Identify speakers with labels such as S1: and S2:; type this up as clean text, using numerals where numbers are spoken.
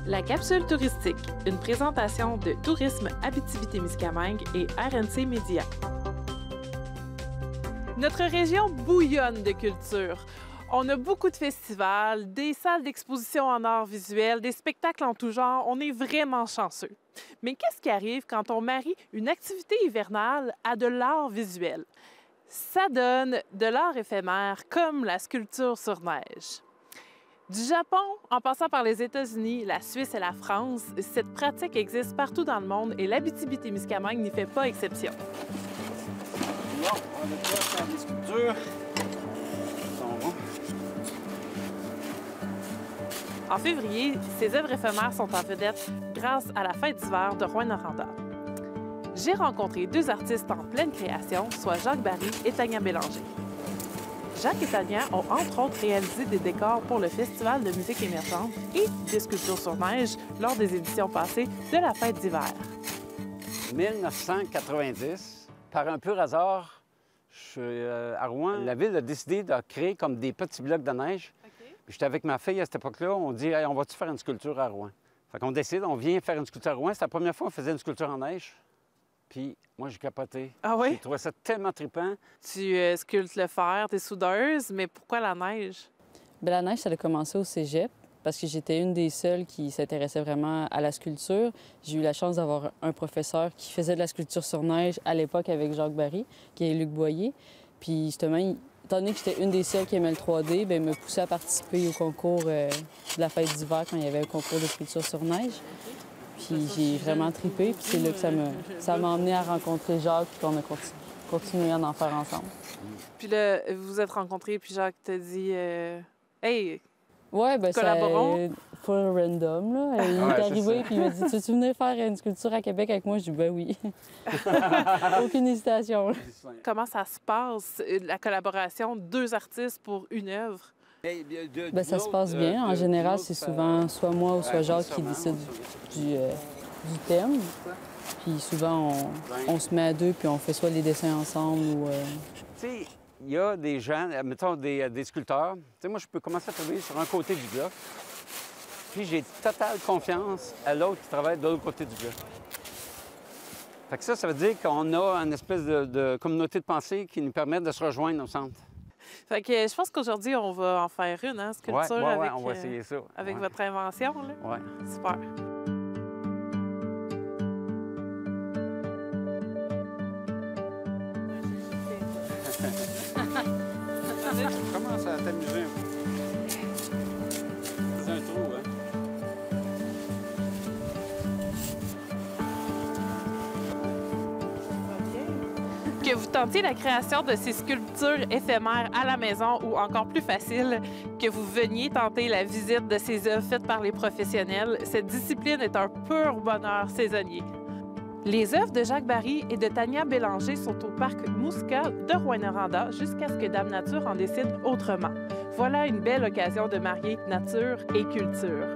S1: La capsule touristique, une présentation de Tourisme Abitibi-Témiscamingue et RNC Média. Notre région bouillonne de culture. On a beaucoup de festivals, des salles d'exposition en art visuel, des spectacles en tout genre. On est vraiment chanceux. Mais qu'est-ce qui arrive quand on marie une activité hivernale à de l'art visuel? Ça donne de l'art éphémère comme la sculpture sur neige. Du Japon, en passant par les États-Unis, la Suisse et la France, cette pratique existe partout dans le monde et l'Abitibi-Témiscamingue n'y fait pas exception.
S2: Bon, on va faire des sculptures.
S1: En février, ces œuvres éphémères sont en vedette grâce à la fête d'hiver de Rouyn-Noranda. J'ai rencontré deux artistes en pleine création, soit Jacques Barry et Tania Bélanger. Jacques et Tania ont entre autres réalisé des décors pour le Festival de musique émergente et des sculptures sur neige lors des éditions passées de la fête d'hiver.
S2: 1990, par un pur hasard, je suis à Rouen. La ville a décidé de créer comme des petits blocs de neige. J'étais avec ma fille à cette époque-là. On dit hey, on va-tu faire une sculpture à Rouen? Fait qu'on décide, on vient faire une sculpture à Rouen. C'est la première fois qu'on faisait une sculpture en neige. Puis moi, j'ai capoté.
S1: Ah oui?
S2: J'ai trouvé ça tellement trippant.
S1: Tu sculptes le fer, t'es soudeuse, mais pourquoi la neige?
S3: Bien, la neige, ça a commencé au cégep parce que j'étais une des seules qui s'intéressait vraiment à la sculpture. J'ai eu la chance d'avoir un professeur qui faisait de la sculpture sur neige à l'époque avec Jacques Barry, qui est Luc Boyer. Puis justement, étant donné que j'étais une des seules qui aimait le 3D, bien, il me poussait à participer au concours de la fête d'hiver quand il y avait un concours de sculpture sur neige. Puis j'ai vraiment trippé, puis c'est là que ça m'a emmené à rencontrer Jacques, puis qu'on a continué à en faire ensemble.
S1: Puis là, vous vous êtes rencontrés, puis Jacques t'a dit hey,
S3: ouais, ben
S1: collaborons.
S3: C'est full random, là. Il est arrivé, puis il m'a dit « Tu veux venir faire une sculpture à Québec avec moi? » Je dis « Ben oui. » Aucune hésitation.
S1: Comment ça se passe, la collaboration de deux artistes pour une œuvre?
S3: Bien, ça se passe bien. En général, c'est souvent soit moi ou soit Jacques qui décide du thème. Puis souvent, on se met à deux puis on fait soit les dessins ensemble ou...
S2: Tu sais, il y a des gens, mettons des sculpteurs. Tu sais, moi, je peux commencer à travailler sur un côté du bloc. Puis j'ai totale confiance à l'autre qui travaille de l'autre côté du bloc. Fait que ça veut dire qu'on a une espèce de communauté de pensée qui nous permet de se rejoindre au centre.
S1: Fait que je pense qu'aujourd'hui, on va en faire une, hein, sculpture
S2: ouais, on va essayer ça.
S1: avec votre invention, là.
S2: Ouais.
S1: Super.
S2: Je commence à t'amuser un peu. C'est un trou, hein?
S1: Que vous tentiez la création de ces sculptures éphémères à la maison ou encore plus facile, que vous veniez tenter la visite de ces œuvres faites par les professionnels, cette discipline est un pur bonheur saisonnier. Les œuvres de Jacques Barry et de Tania Bélanger sont au parc Muska de Rouyn-Noranda jusqu'à ce que Dame Nature en décide autrement. Voilà une belle occasion de marier nature et culture.